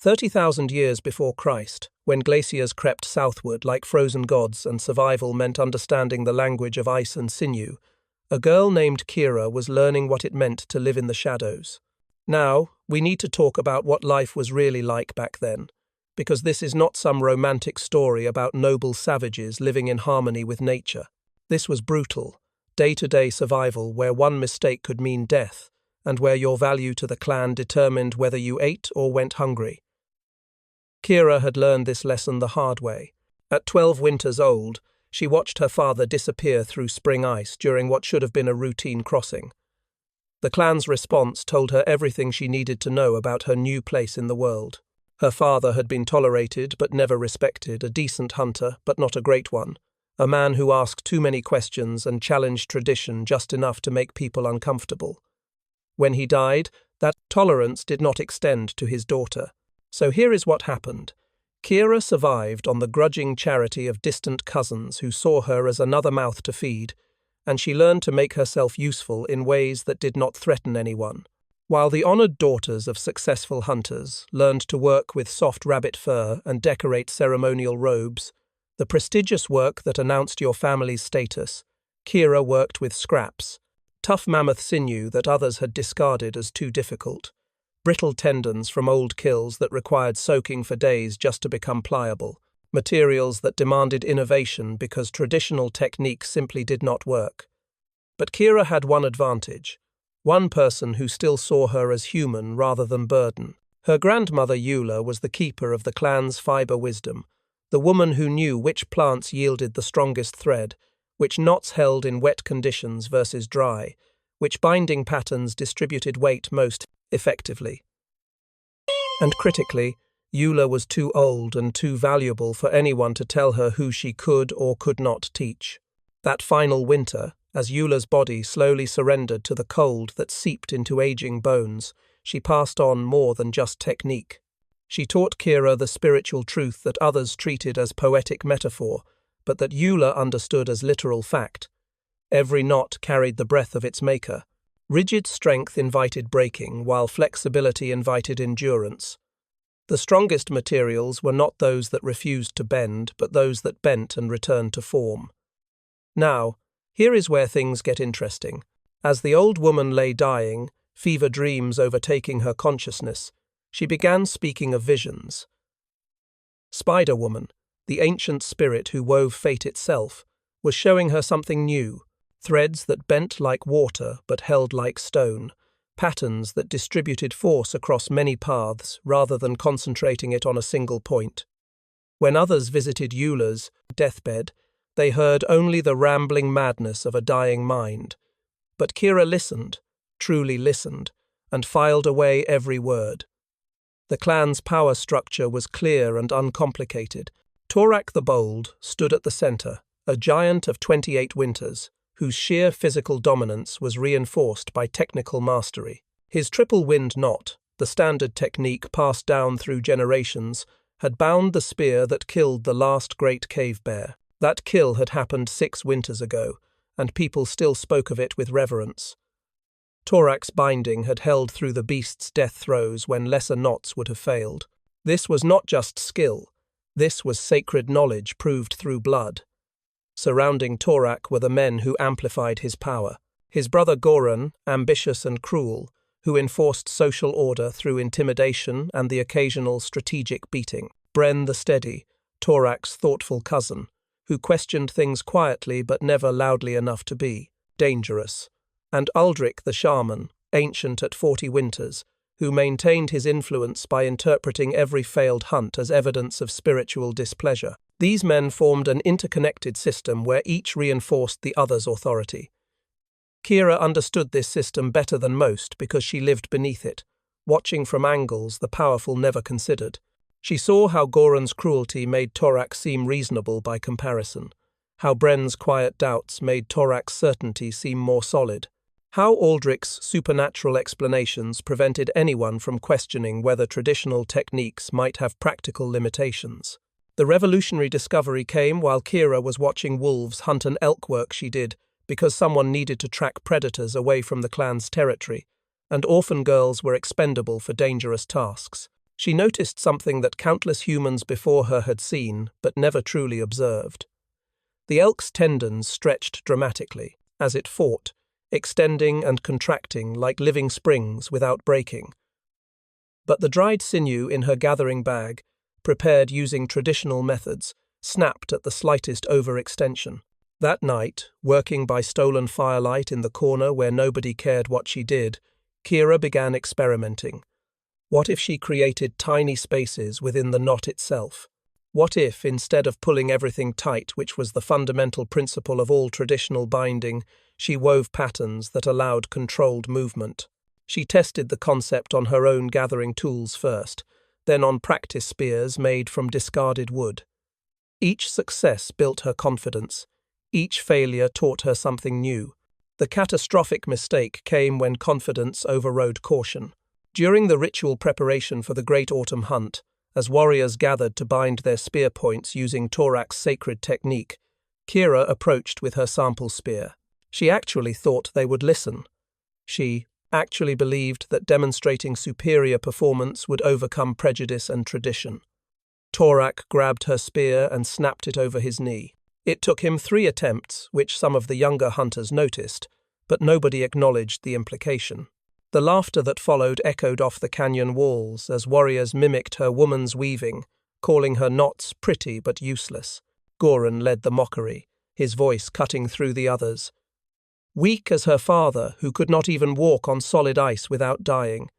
30,000 years before Christ, when glaciers crept southward like frozen gods and survival meant understanding the language of ice and sinew, a girl named Kira was learning what it meant to live in the shadows. Now, we need to talk about what life was really like back then, because this is not some romantic story about noble savages living in harmony with nature. This was brutal, day-to-day survival where one mistake could mean death, and where your value to the clan determined whether you ate or went hungry. Kira had learned this lesson the hard way. At 12 winters old, she watched her father disappear through spring ice during what should have been a routine crossing. The clan's response told her everything she needed to know about her new place in the world. Her father had been tolerated but never respected, a decent hunter but not a great one, a man who asked too many questions and challenged tradition just enough to make people uncomfortable. When he died, that tolerance did not extend to his daughter. So here is what happened. Kira survived on the grudging charity of distant cousins who saw her as another mouth to feed, and she learned to make herself useful in ways that did not threaten anyone. While the honored daughters of successful hunters learned to work with soft rabbit fur and decorate ceremonial robes, the prestigious work that announced your family's status, Kira worked with scraps, tough mammoth sinew that others had discarded as too difficult, brittle tendons from old kills that required soaking for days just to become pliable, materials that demanded innovation because traditional techniques simply did not work. But Kira had one advantage, one person who still saw her as human rather than burden. Her grandmother Eula was the keeper of the clan's fiber wisdom, the woman who knew which plants yielded the strongest thread, which knots held in wet conditions versus dry, which binding patterns distributed weight most effectively. And critically, Eula was too old and too valuable for anyone to tell her who she could or could not teach. That final winter, as Eula's body slowly surrendered to the cold that seeped into aging bones, she passed on more than just technique. She taught Kira the spiritual truth that others treated as poetic metaphor, but that Eula understood as literal fact. Every knot carried the breath of its maker. Rigid strength invited breaking, while flexibility invited endurance. The strongest materials were not those that refused to bend, but those that bent and returned to form. Now, here is where things get interesting. As the old woman lay dying, fever dreams overtaking her consciousness, she began speaking of visions. Spider-Woman, the ancient spirit who wove fate itself, was showing her something new. Threads that bent like water but held like stone, patterns that distributed force across many paths rather than concentrating it on a single point. When others visited Eula's deathbed, they heard only the rambling madness of a dying mind. But Kira listened, truly listened, and filed away every word. The clan's power structure was clear and uncomplicated. Torak the Bold stood at the center, a giant of 28 winters, whose sheer physical dominance was reinforced by technical mastery. His triple wind knot, the standard technique passed down through generations, had bound the spear that killed the last great cave bear. That kill had happened 6 winters ago, and people still spoke of it with reverence. Torak's binding had held through the beast's death throes when lesser knots would have failed. This was not just skill. This was sacred knowledge proved through blood. Surrounding Torak were the men who amplified his power. His brother Goran, ambitious and cruel, who enforced social order through intimidation and the occasional strategic beating. Bren the Steady, Torak's thoughtful cousin, who questioned things quietly but never loudly enough to be dangerous. And Uldric the Shaman, ancient at 40 winters, who maintained his influence by interpreting every failed hunt as evidence of spiritual displeasure. These men formed an interconnected system where each reinforced the other's authority. Kira understood this system better than most because she lived beneath it, watching from angles the powerful never considered. She saw how Goran's cruelty made Torak seem reasonable by comparison, how Bren's quiet doubts made Torak's certainty seem more solid, how Aldrich's supernatural explanations prevented anyone from questioning whether traditional techniques might have practical limitations. The revolutionary discovery came while Kira was watching wolves hunt an elk work she did because someone needed to track predators away from the clan's territory, and orphan girls were expendable for dangerous tasks. she noticed something that countless humans before her had seen but never truly observed. The elk's tendons stretched dramatically as it fought, extending and contracting like living springs without breaking. But the dried sinew in her gathering bag, prepared using traditional methods, snapped at the slightest overextension. That night, working by stolen firelight in the corner where nobody cared what she did, Kira began experimenting. What if she created tiny spaces within the knot itself? What if, instead of pulling everything tight, which was the fundamental principle of all traditional binding, she wove patterns that allowed controlled movement? She tested the concept on her own gathering tools first, then on practice spears made from discarded wood. Each success built her confidence. Each failure taught her something new. The catastrophic mistake came when confidence overrode caution. During the ritual preparation for the Great Autumn Hunt, as warriors gathered to bind their spear points using Torak's sacred technique, Kira approached with her sample spear. She actually thought they would listen. She actually believed that demonstrating superior performance would overcome prejudice and tradition. Torak grabbed her spear and snapped it over his knee. It took him 3 attempts, which some of the younger hunters noticed, but nobody acknowledged the implication. The laughter that followed echoed off the canyon walls as warriors mimicked her woman's weaving, calling her knots pretty but useless. Goran led the mockery, his voice cutting through the others. Weak as her father, who could not even walk on solid ice without dying,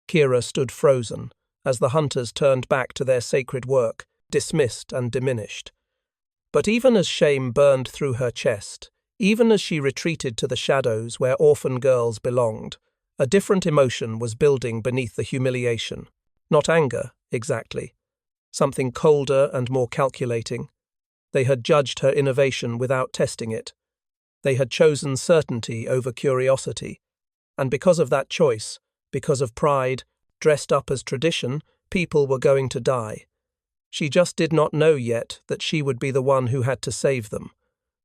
Kira stood frozen as the hunters turned back to their sacred work, dismissed and diminished. But even as shame burned through her chest, even as she retreated to the shadows where orphan girls belonged, a different emotion was building beneath the humiliation. Not anger, exactly. Something colder and more calculating. They had judged her innovation without testing it. They had chosen certainty over curiosity. And because of that choice, because of pride, dressed up as tradition, people were going to die. She just did not know yet that she would be the one who had to save them.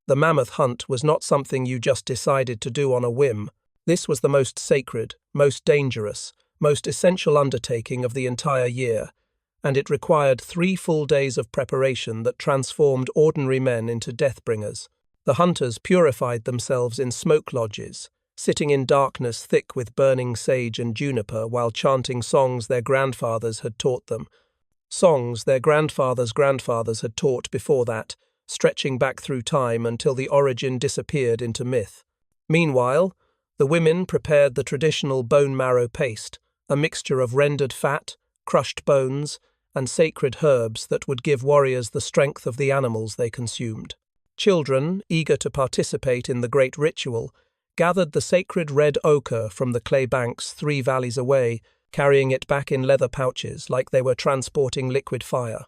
The mammoth hunt was not something you just decided to do on a whim. This was the most sacred, most dangerous, most essential undertaking of the entire year, and it required 3 full days of preparation that transformed ordinary men into deathbringers. The hunters purified themselves in smoke lodges, sitting in darkness thick with burning sage and juniper while chanting songs their grandfathers had taught them. Songs their grandfathers' grandfathers had taught before that, stretching back through time until the origin disappeared into myth. Meanwhile, the women prepared the traditional bone marrow paste, a mixture of rendered fat, crushed bones, and sacred herbs that would give warriors the strength of the animals they consumed. Children, eager to participate in the great ritual, gathered the sacred red ochre from the clay banks 3 valleys away, carrying it back in leather pouches like they were transporting liquid fire.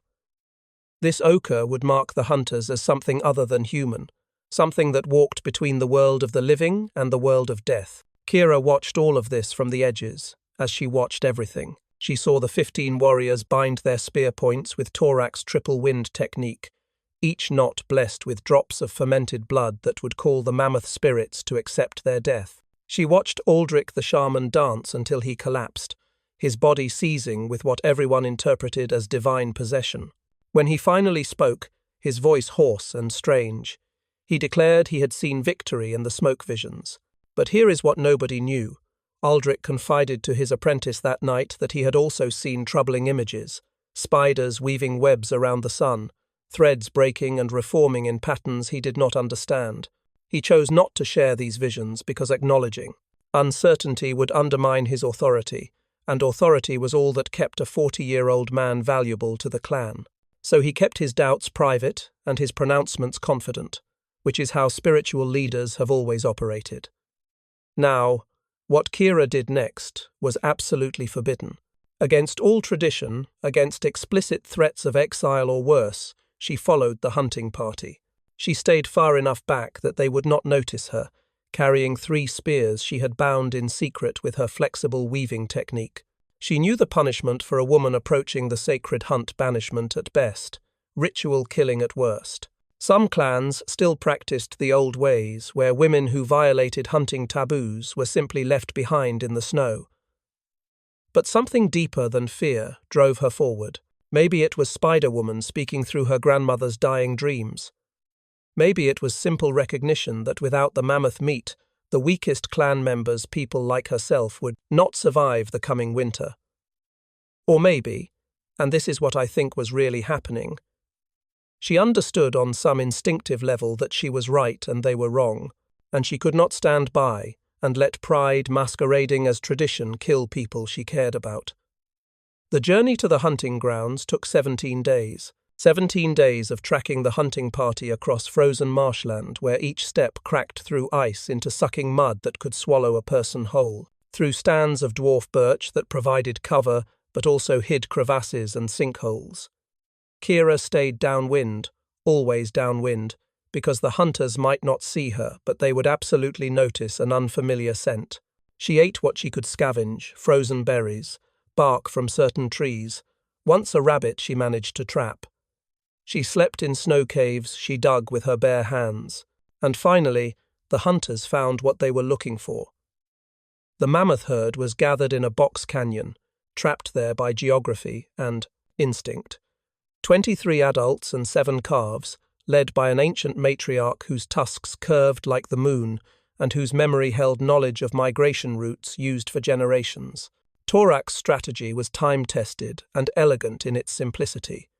This ochre would mark the hunters as something other than human, something that walked between the world of the living and the world of death. Kira watched all of this from the edges. As she watched everything, she saw the 15 warriors bind their spear points with Torak's triple wind technique, each knot blessed with drops of fermented blood that would call the mammoth spirits to accept their death. She watched Aldrich the shaman dance until he collapsed, his body seizing with what everyone interpreted as divine possession. When he finally spoke, his voice hoarse and strange, he declared he had seen victory in the smoke visions. But here is what nobody knew. Aldrich confided to his apprentice that night that he had also seen troubling images, spiders weaving webs around the sun, threads breaking and reforming in patterns he did not understand. He chose not to share these visions because acknowledging uncertainty would undermine his authority, and authority was all that kept a 40-year-old man valuable to the clan. So he kept his doubts private and his pronouncements confident, which is how spiritual leaders have always operated. Now, what Kira did next was absolutely forbidden. Against all tradition, against explicit threats of exile or worse, she followed the hunting party. She stayed far enough back that they would not notice her, carrying 3 spears she had bound in secret with her flexible weaving technique. She knew the punishment for a woman approaching the sacred hunt: banishment at best, ritual killing at worst. Some clans still practiced the old ways, where women who violated hunting taboos were simply left behind in the snow. But something deeper than fear drove her forward. Maybe it was Spider-Woman speaking through her grandmother's dying dreams. Maybe it was simple recognition that without the mammoth meat, the weakest clan members, people like herself, would not survive the coming winter. Or maybe, and this is what I think was really happening, she understood on some instinctive level that she was right and they were wrong, and she could not stand by and let pride masquerading as tradition kill people she cared about. The journey to the hunting grounds took 17 days. 17 days of tracking the hunting party across frozen marshland where each step cracked through ice into sucking mud that could swallow a person whole, through stands of dwarf birch that provided cover but also hid crevasses and sinkholes. Kira stayed downwind, always downwind, because the hunters might not see her, but they would absolutely notice an unfamiliar scent. She ate what she could scavenge, frozen berries, bark from certain trees. Once a rabbit she managed to trap. She slept in snow caves she dug with her bare hands. And finally, the hunters found what they were looking for. The mammoth herd was gathered in a box canyon, trapped there by geography and instinct. 23 adults and 7 calves, led by an ancient matriarch whose tusks curved like the moon and whose memory held knowledge of migration routes used for generations. Torak's strategy was time-tested and elegant in its simplicity.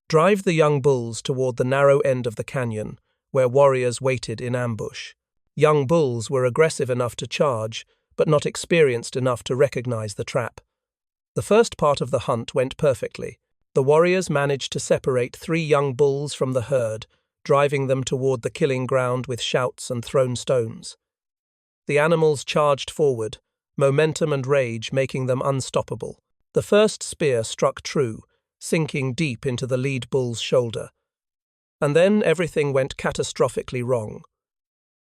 Drive the young bulls toward the narrow end of the canyon, where warriors waited in ambush. Young bulls were aggressive enough to charge, but not experienced enough to recognize the trap. The first part of the hunt went perfectly. The warriors managed to separate 3 young bulls from the herd, driving them toward the killing ground with shouts and thrown stones. The animals charged forward, momentum and rage making them unstoppable. The first spear struck true, sinking deep into the lead bull's shoulder. And then everything went catastrophically wrong.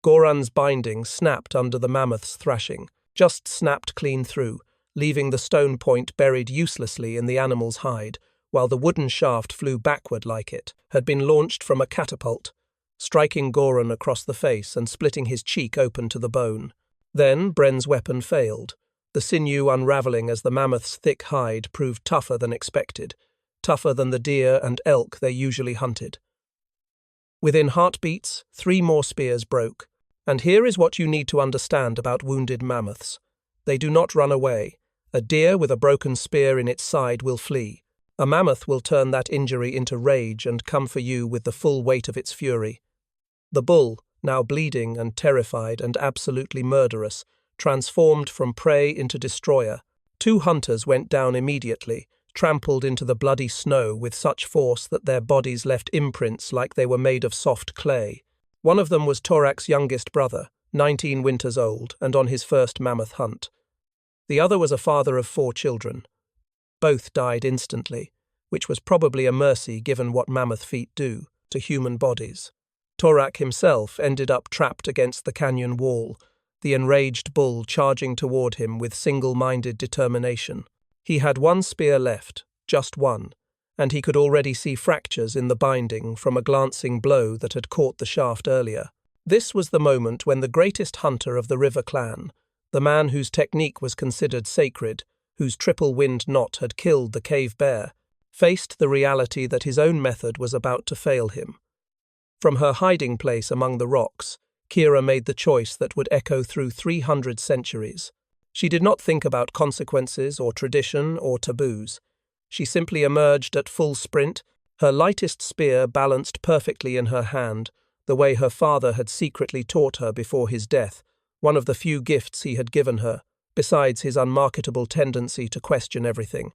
Goran's binding snapped under the mammoth's thrashing, just snapped clean through, leaving the stone point buried uselessly in the animal's hide, while the wooden shaft flew backward like it had been launched from a catapult, striking Goran across the face and splitting his cheek open to the bone. Then Bren's weapon failed, the sinew unraveling as the mammoth's thick hide proved tougher than expected, tougher than the deer and elk they usually hunted. Within heartbeats, 3 more spears broke. And here is what you need to understand about wounded mammoths. They do not run away. A deer with a broken spear in its side will flee. A mammoth will turn that injury into rage and come for you with the full weight of its fury. The bull, now bleeding and terrified and absolutely murderous, transformed from prey into destroyer. 2 hunters went down immediately, trampled into the bloody snow with such force that their bodies left imprints like they were made of soft clay. One of them was Torak's youngest brother, 19 winters old, and on his first mammoth hunt. The other was a father of 4 children. Both died instantly, which was probably a mercy given what mammoth feet do to human bodies. Torak himself ended up trapped against the canyon wall, the enraged bull charging toward him with single-minded determination. He had 1 spear left, just 1, and he could already see fractures in the binding from a glancing blow that had caught the shaft earlier. This was the moment when the greatest hunter of the River Clan, the man whose technique was considered sacred, whose triple wind knot had killed the cave bear, faced the reality that his own method was about to fail him. From her hiding place among the rocks, Kira made the choice that would echo through 300 centuries. She did not think about consequences or tradition or taboos. She simply emerged at full sprint, her lightest spear balanced perfectly in her hand, the way her father had secretly taught her before his death, one of the few gifts he had given her, besides his unmarketable tendency to question everything.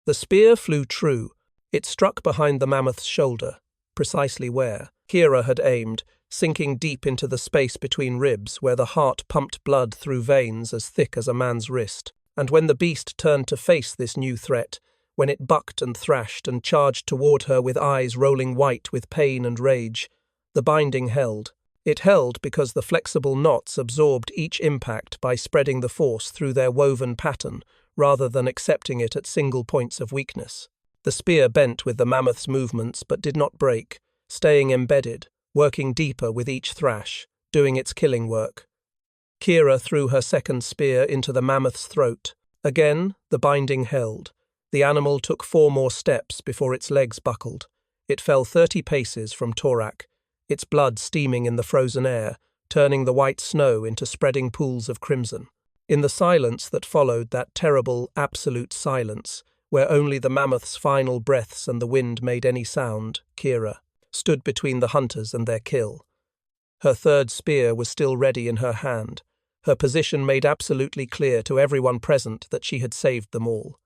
The spear flew true. It struck behind the mammoth's shoulder, precisely where Kira had aimed, sinking deep into the space between ribs where the heart pumped blood through veins as thick as a man's wrist. And when the beast turned to face this new threat, when it bucked and thrashed and charged toward her with eyes rolling white with pain and rage, the binding held. It held because the flexible knots absorbed each impact by spreading the force through their woven pattern, rather than accepting it at single points of weakness. The spear bent with the mammoth's movements but did not break, staying embedded, working deeper with each thrash, doing its killing work. Kira threw her second spear into the mammoth's throat. Again, the binding held. The animal took 4 more steps before its legs buckled. It fell 30 paces from Torak, its blood steaming in the frozen air, turning the white snow into spreading pools of crimson. In the silence that followed, that terrible, absolute silence, where only the mammoth's final breaths and the wind made any sound, Kira stood between the hunters and their kill. Her 3rd spear was still ready in her hand. Her position made absolutely clear to everyone present that she had saved them all.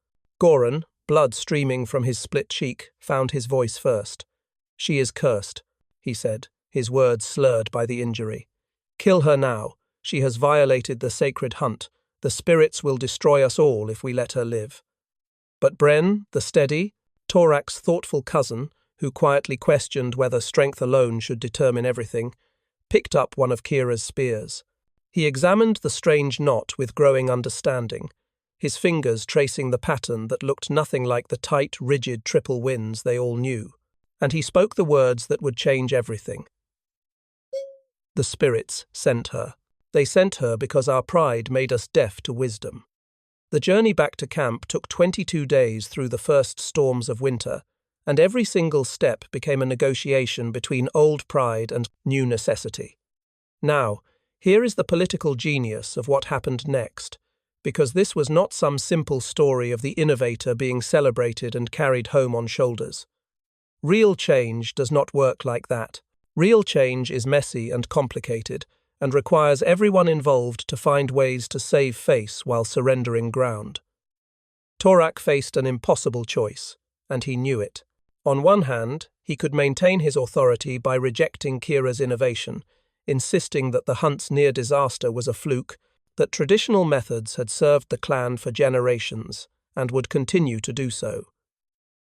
Goran, blood streaming from his split cheek, found his voice first. "She is cursed," he said, his words slurred by the injury. "Kill her now. She has violated the sacred hunt. The spirits will destroy us all if we let her live." But Bren, the steady, Torak's thoughtful cousin, who quietly questioned whether strength alone should determine everything, picked up one of Kira's spears. He examined the strange knot with growing understanding, his fingers tracing the pattern that looked nothing like the tight, rigid triple winds they all knew, and he spoke the words that would change everything. "The spirits sent her. They sent her because our pride made us deaf to wisdom." The journey back to camp took 22 days through the first storms of winter, and every single step became a negotiation between old pride and new necessity. Now, here is the political genius of what happened next, because this was not some simple story of the innovator being celebrated and carried home on shoulders. Real change does not work like that. Real change is messy and complicated, and requires everyone involved to find ways to save face while surrendering ground. Torak faced an impossible choice, and he knew it. On one hand, he could maintain his authority by rejecting Kira's innovation, insisting that the hunt's near disaster was a fluke, that traditional methods had served the clan for generations and would continue to do so.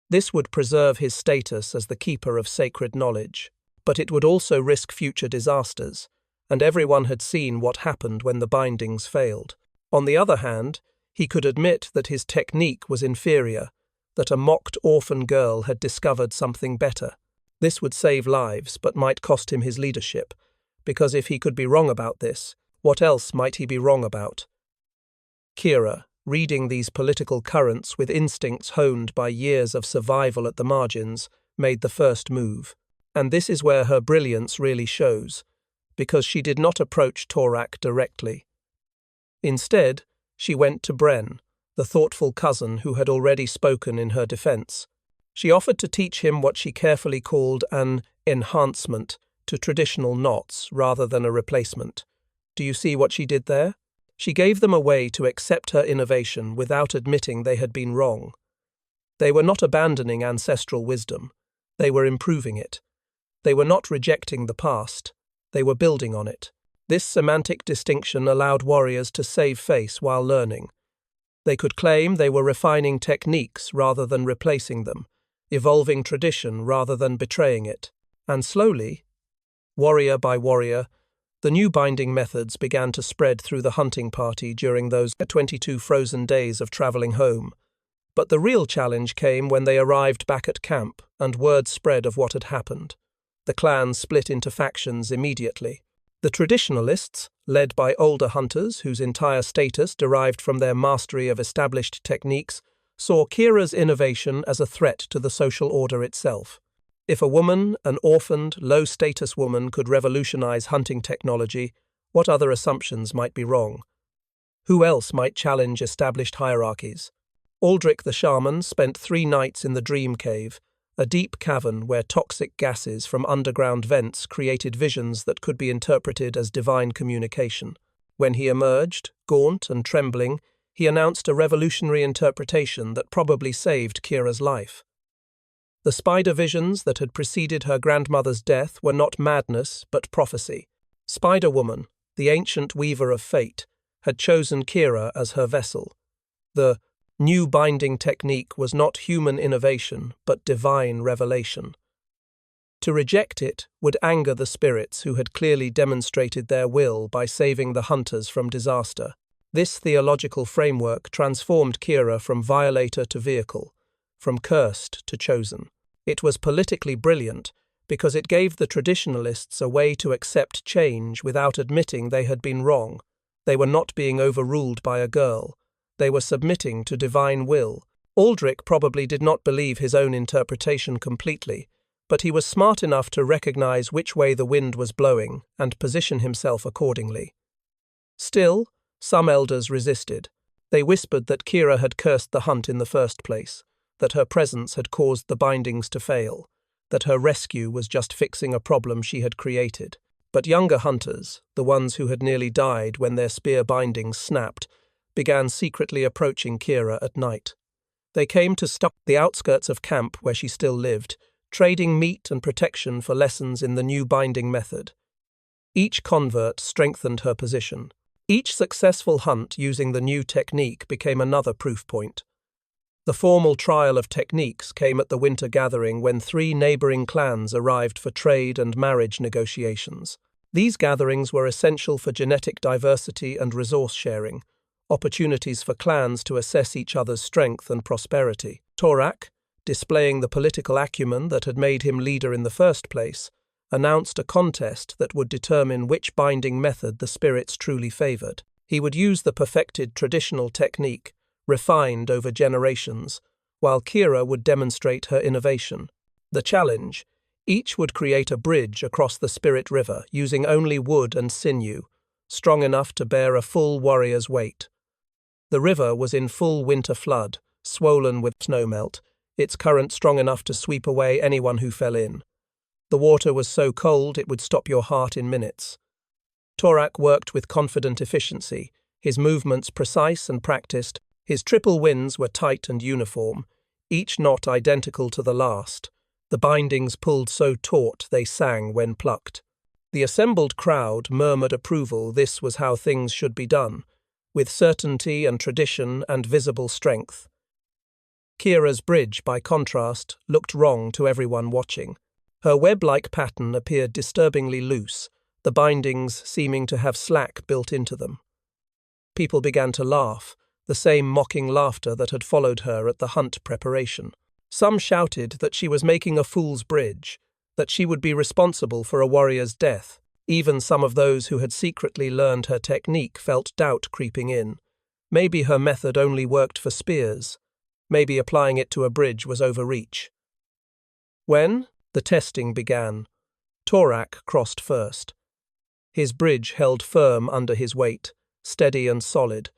This would preserve his status as the keeper of sacred knowledge, but it would also risk future disasters, and everyone had seen what happened when the bindings failed. On the other hand, he could admit that his technique was inferior, that a mocked orphan girl had discovered something better. This would save lives, but might cost him his leadership, because if he could be wrong about this, what else might he be wrong about? Kira, reading these political currents with instincts honed by years of survival at the margins, made the first move. And this is where her brilliance really shows, because she did not approach Torak directly. Instead, she went to Bren, the thoughtful cousin who had already spoken in her defense. She offered to teach him what she carefully called an enhancement to traditional knots rather than a replacement. Do you see what she did there? She gave them a way to accept her innovation without admitting they had been wrong. They were not abandoning ancestral wisdom. They were improving it. They were not rejecting the past. They were building on it. This semantic distinction allowed warriors to save face while learning. They could claim they were refining techniques rather than replacing them, evolving tradition rather than betraying it. And slowly, warrior by warrior, the new binding methods began to spread through the hunting party during those 22 frozen days of traveling home. But the real challenge came when they arrived back at camp and word spread of what had happened. The clan split into factions immediately. The traditionalists, led by older hunters whose entire status derived from their mastery of established techniques, saw Kira's innovation as a threat to the social order itself. If a woman, an orphaned, low-status woman, could revolutionize hunting technology, what other assumptions might be wrong? Who else might challenge established hierarchies? Aldrich the shaman spent 3 nights in the Dream Cave, a deep cavern where toxic gases from underground vents created visions that could be interpreted as divine communication. When he emerged, gaunt and trembling, he announced a revolutionary interpretation that probably saved Kira's life. The spider visions that had preceded her grandmother's death were not madness, but prophecy. Spider-Woman, the ancient weaver of fate, had chosen Kira as her vessel. The new binding technique was not human innovation, but divine revelation. To reject it would anger the spirits who had clearly demonstrated their will by saving the hunters from disaster. This theological framework transformed Kira from violator to vehicle, from cursed to chosen. It was politically brilliant because it gave the traditionalists a way to accept change without admitting they had been wrong. They were not being overruled by a girl. They were submitting to divine will. Aldrich probably did not believe his own interpretation completely, but he was smart enough to recognize which way the wind was blowing and position himself accordingly. Still, some elders resisted. They whispered that Kira had cursed the hunt in the first place, that her presence had caused the bindings to fail, that her rescue was just fixing a problem she had created. But younger hunters, the ones who had nearly died when their spear bindings snapped, began secretly approaching Kira at night. They came to stop the outskirts of camp where she still lived, trading meat and protection for lessons in the new binding method. Each convert strengthened her position. Each successful hunt using the new technique became another proof point. The formal trial of techniques came at the winter gathering when 3 neighboring clans arrived for trade and marriage negotiations. These gatherings were essential for genetic diversity and resource sharing, opportunities for clans to assess each other's strength and prosperity. Torak, displaying the political acumen that had made him leader in the first place, announced a contest that would determine which binding method the spirits truly favored. He would use the perfected traditional technique, refined over generations, while Kira would demonstrate her innovation. The challenge: each would create a bridge across the Spirit River using only wood and sinew, strong enough to bear a full warrior's weight. The river was in full winter flood, swollen with snowmelt, its current strong enough to sweep away anyone who fell in. The water was so cold it would stop your heart in minutes. Torak worked with confident efficiency, his movements precise and practiced. His triple winds were tight and uniform, each knot identical to the last. The bindings pulled so taut they sang when plucked. The assembled crowd murmured approval. This was how things should be done, with certainty and tradition and visible strength. Kira's bridge, by contrast, looked wrong to everyone watching. Her web-like pattern appeared disturbingly loose, the bindings seeming to have slack built into them. People began to laugh, the same mocking laughter that had followed her at the hunt preparation. Some shouted that she was making a fool's bridge, that she would be responsible for a warrior's death. Even some of those who had secretly learned her technique felt doubt creeping in. Maybe her method only worked for spears. Maybe applying it to a bridge was overreach. When the testing began, Torak crossed first. His bridge held firm under his weight, steady and solid,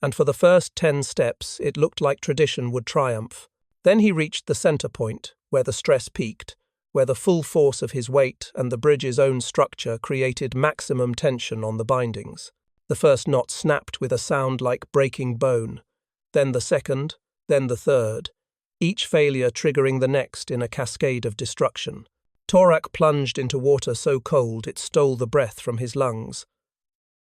and for the first 10 steps it looked like tradition would triumph. Then he reached the center point, where the stress peaked, where the full force of his weight and the bridge's own structure created maximum tension on the bindings. The first knot snapped with a sound like breaking bone, then the second, then the third, each failure triggering the next in a cascade of destruction. Torak plunged into water so cold it stole the breath from his lungs.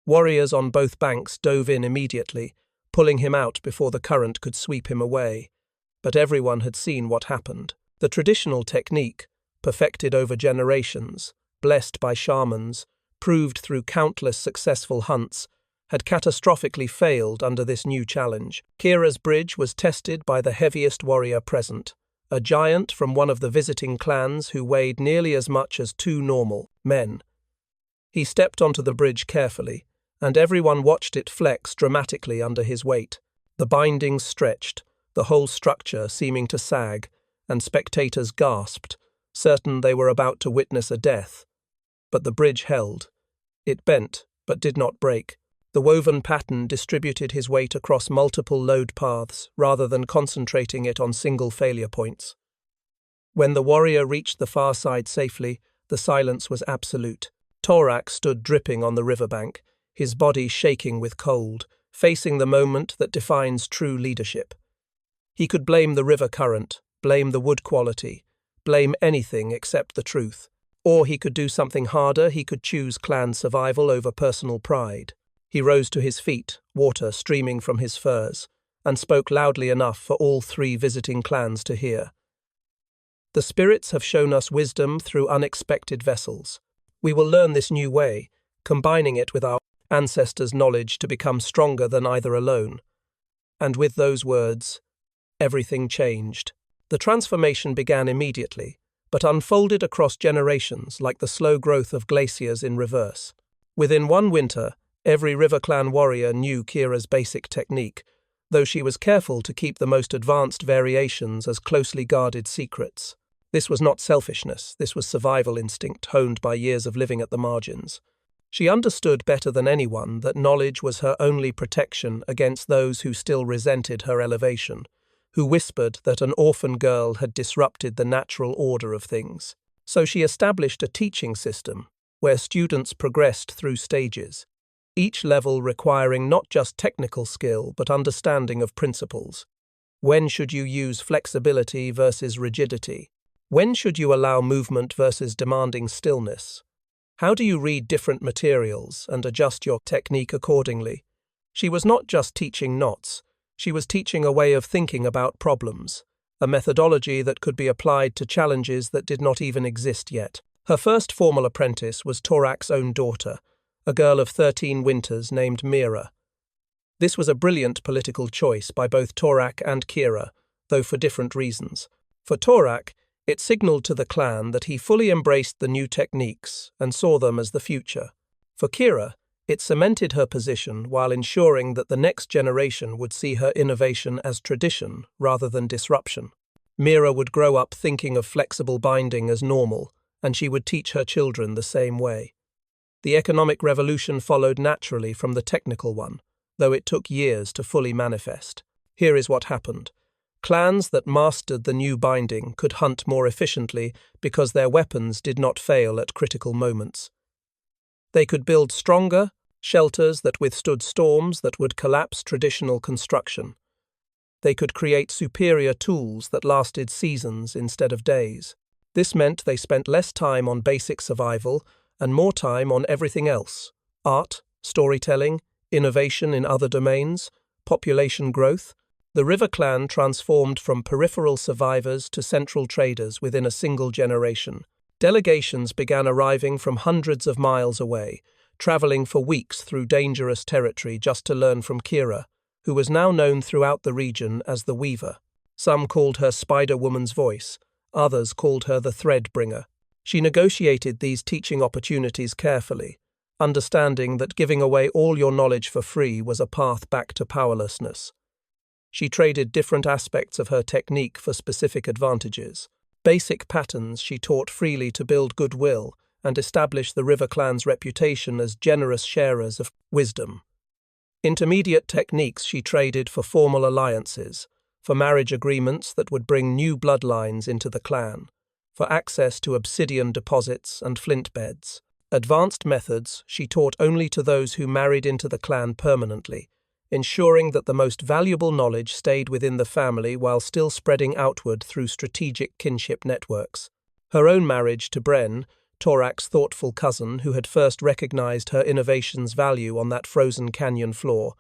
Warriors on both banks dove in immediately, pulling him out before the current could sweep him away. But everyone had seen what happened. The traditional technique, perfected over generations, blessed by shamans, proved through countless successful hunts, had catastrophically failed under this new challenge. Kira's bridge was tested by the heaviest warrior present, a giant from one of the visiting clans who weighed nearly as much as 2 normal men. He stepped onto the bridge carefully, and everyone watched it flex dramatically under his weight. The bindings stretched, the whole structure seeming to sag, and spectators gasped, certain they were about to witness a death. But the bridge held. It bent, but did not break. The woven pattern distributed his weight across multiple load paths rather than concentrating it on single failure points. When the warrior reached the far side safely, the silence was absolute. Torak stood dripping on the riverbank, his body shaking with cold, facing the moment that defines true leadership. He could blame the river current, blame the wood quality, blame anything except the truth. Or he could do something harder. He could choose clan survival over personal pride. He rose to his feet, water streaming from his furs, and spoke loudly enough for all 3 visiting clans to hear. The spirits have shown us wisdom through unexpected vessels. We will learn this new way, combining it with our ancestors' knowledge to become stronger than either alone. And with those words, everything changed. The transformation began immediately, but unfolded across generations like the slow growth of glaciers in reverse. Within one winter, every River Clan warrior knew Kira's basic technique, though she was careful to keep the most advanced variations as closely guarded secrets. This was not selfishness, this was survival instinct honed by years of living at the margins. She understood better than anyone that knowledge was her only protection against those who still resented her elevation, who whispered that an orphan girl had disrupted the natural order of things. So she established a teaching system where students progressed through stages, each level requiring not just technical skill but understanding of principles. When should you use flexibility versus rigidity? When should you allow movement versus demanding stillness? How do you read different materials and adjust your technique accordingly? She was not just teaching knots, she was teaching a way of thinking about problems, a methodology that could be applied to challenges that did not even exist yet. Her first formal apprentice was Torak's own daughter, a girl of 13 winters named Mira. This was a brilliant political choice by both Torak and Kira, though for different reasons. For Torak, it signaled to the clan that he fully embraced the new techniques and saw them as the future. For Kira, it cemented her position while ensuring that the next generation would see her innovation as tradition rather than disruption. Mira would grow up thinking of flexible binding as normal, and she would teach her children the same way. The economic revolution followed naturally from the technical one, though it took years to fully manifest. Here is what happened. Clans that mastered the new binding could hunt more efficiently because their weapons did not fail at critical moments. They could build stronger shelters that withstood storms that would collapse traditional construction. They could create superior tools that lasted seasons instead of days. This meant they spent less time on basic survival and more time on everything else: art, storytelling, innovation in other domains, population growth. The River Clan transformed from peripheral survivors to central traders within a single generation. Delegations began arriving from hundreds of miles away, traveling for weeks through dangerous territory just to learn from Kira, who was now known throughout the region as the Weaver. Some called her Spider-Woman's voice, others called her the Thread-bringer. She negotiated these teaching opportunities carefully, understanding that giving away all your knowledge for free was a path back to powerlessness. She traded different aspects of her technique for specific advantages. Basic patterns she taught freely to build goodwill and establish the River Clan's reputation as generous sharers of wisdom. Intermediate techniques she traded for formal alliances, for marriage agreements that would bring new bloodlines into the clan, for access to obsidian deposits and flint beds. Advanced methods she taught only to those who married into the clan permanently, ensuring that the most valuable knowledge stayed within the family while still spreading outward through strategic kinship networks. Her own marriage to Bren, Torak's thoughtful cousin who had first recognized her innovation's value on that frozen canyon floor,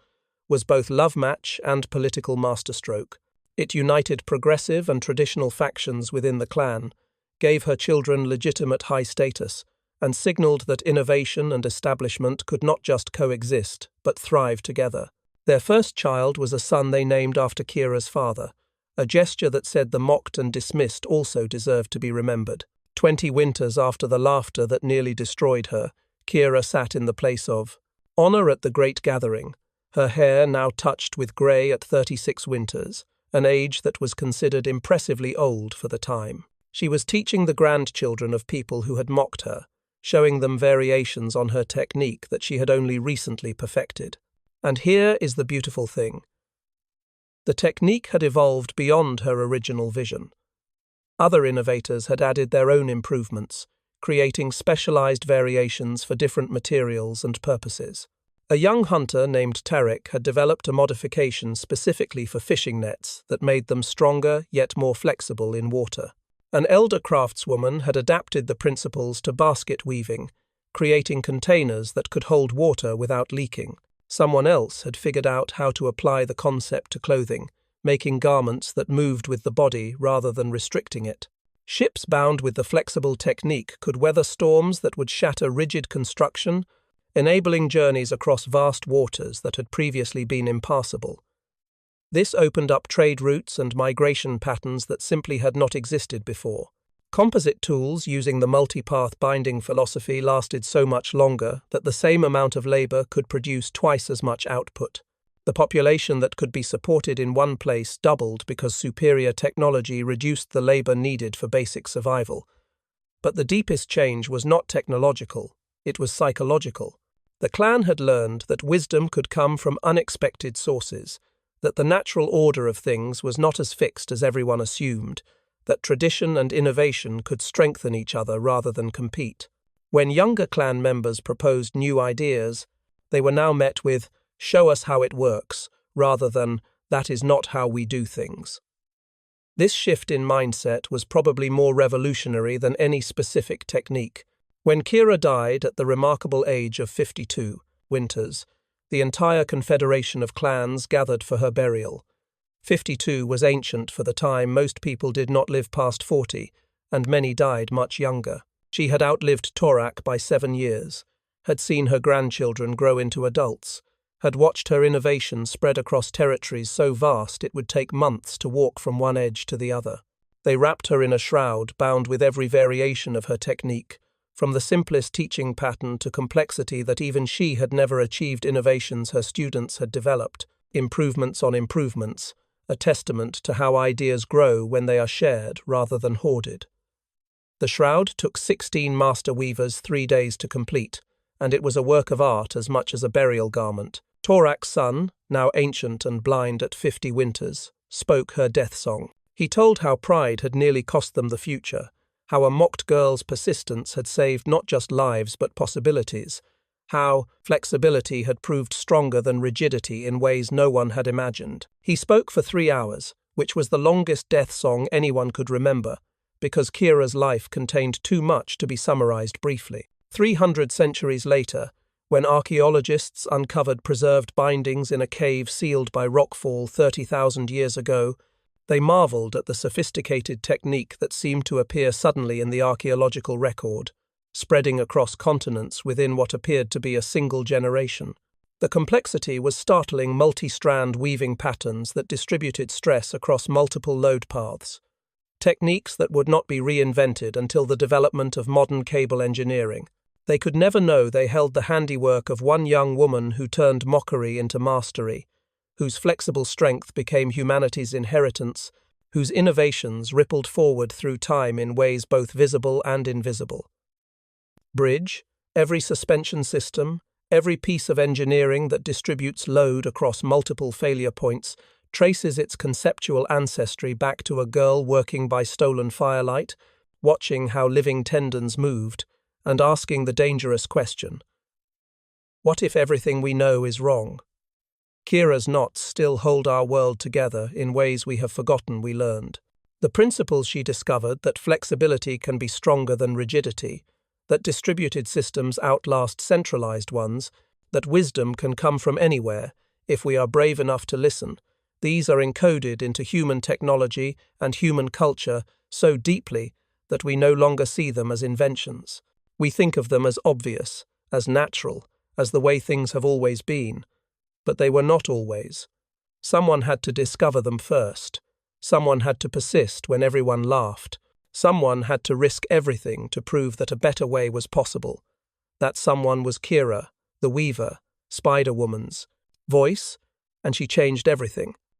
was both love match and political masterstroke. It united progressive and traditional factions within the clan, gave her children legitimate high status, and signaled that innovation and establishment could not just coexist, but thrive together. Their first child was a son they named after Kira's father, a gesture that said the mocked and dismissed also deserved to be remembered. 20 winters after the laughter that nearly destroyed her, Kira sat in the place of honor at the great gathering, her hair now touched with grey at 36 winters, an age that was considered impressively old for the time. She was teaching the grandchildren of people who had mocked her, showing them variations on her technique that she had only recently perfected. And here is the beautiful thing. The technique had evolved beyond her original vision. Other innovators had added their own improvements, creating specialized variations for different materials and purposes. A young hunter named Tarek had developed a modification specifically for fishing nets that made them stronger yet more flexible in water. An elder craftswoman had adapted the principles to basket weaving, creating containers that could hold water without leaking. Someone else had figured out how to apply the concept to clothing, making garments that moved with the body rather than restricting it. Ships bound with the flexible technique could weather storms that would shatter rigid construction, enabling journeys across vast waters that had previously been impassable. This opened up trade routes and migration patterns that simply had not existed before. Composite tools using the multipath binding philosophy lasted so much longer that the same amount of labor could produce twice as much output. The population that could be supported in one place doubled because superior technology reduced the labor needed for basic survival. But the deepest change was not technological, it was psychological. The clan had learned that wisdom could come from unexpected sources, that the natural order of things was not as fixed as everyone assumed, that tradition and innovation could strengthen each other rather than compete. When younger clan members proposed new ideas, they were now met with, "Show us how it works," rather than, "That is not how we do things." This shift in mindset was probably more revolutionary than any specific technique. When Kira died at the remarkable age of 52 winters, the entire confederation of clans gathered for her burial. 52 was ancient for the time. Most people did not live past 40, and many died much younger. She had outlived Torak by 7 years, had seen her grandchildren grow into adults, had watched her innovation spread across territories so vast it would take months to walk from one edge to the other. They wrapped her in a shroud bound with every variation of her technique, from the simplest teaching pattern to complexity that even she had never achieved. Innovations her students had developed, improvements on improvements, a testament to how ideas grow when they are shared rather than hoarded. The shroud took 16 master weavers 3 days to complete, and it was a work of art as much as a burial garment. Torak's son, now ancient and blind at 50 winters, spoke her death song. He told how pride had nearly cost them the future, how a mocked girl's persistence had saved not just lives but possibilities, how flexibility had proved stronger than rigidity in ways no one had imagined. He spoke for 3 hours, which was the longest death song anyone could remember, because Kira's life contained too much to be summarized briefly. 300 centuries later, when archaeologists uncovered preserved bindings in a cave sealed by rockfall 30,000 years ago, they marveled at the sophisticated technique that seemed to appear suddenly in the archaeological record, spreading across continents within what appeared to be a single generation. The complexity was startling: multi-strand weaving patterns that distributed stress across multiple load paths, techniques that would not be reinvented until the development of modern cable engineering. They could never know they held the handiwork of one young woman who turned mockery into mastery, whose flexible strength became humanity's inheritance, whose innovations rippled forward through time in ways both visible and invisible. Bridge, every suspension system, every piece of engineering that distributes load across multiple failure points, traces its conceptual ancestry back to a girl working by stolen firelight, watching how living tendons moved, and asking the dangerous question: what if everything we know is wrong? Kira's knots still hold our world together in ways we have forgotten we learned. The principles she discovered, that flexibility can be stronger than rigidity, that distributed systems outlast centralized ones, that wisdom can come from anywhere if we are brave enough to listen, these are encoded into human technology and human culture so deeply that we no longer see them as inventions. We think of them as obvious, as natural, as the way things have always been. But they were not always. Someone had to discover them first. Someone had to persist when everyone laughed. Someone had to risk everything to prove that a better way was possible. That someone was Kira, the weaver, Spider-Woman's voice, and she changed everything.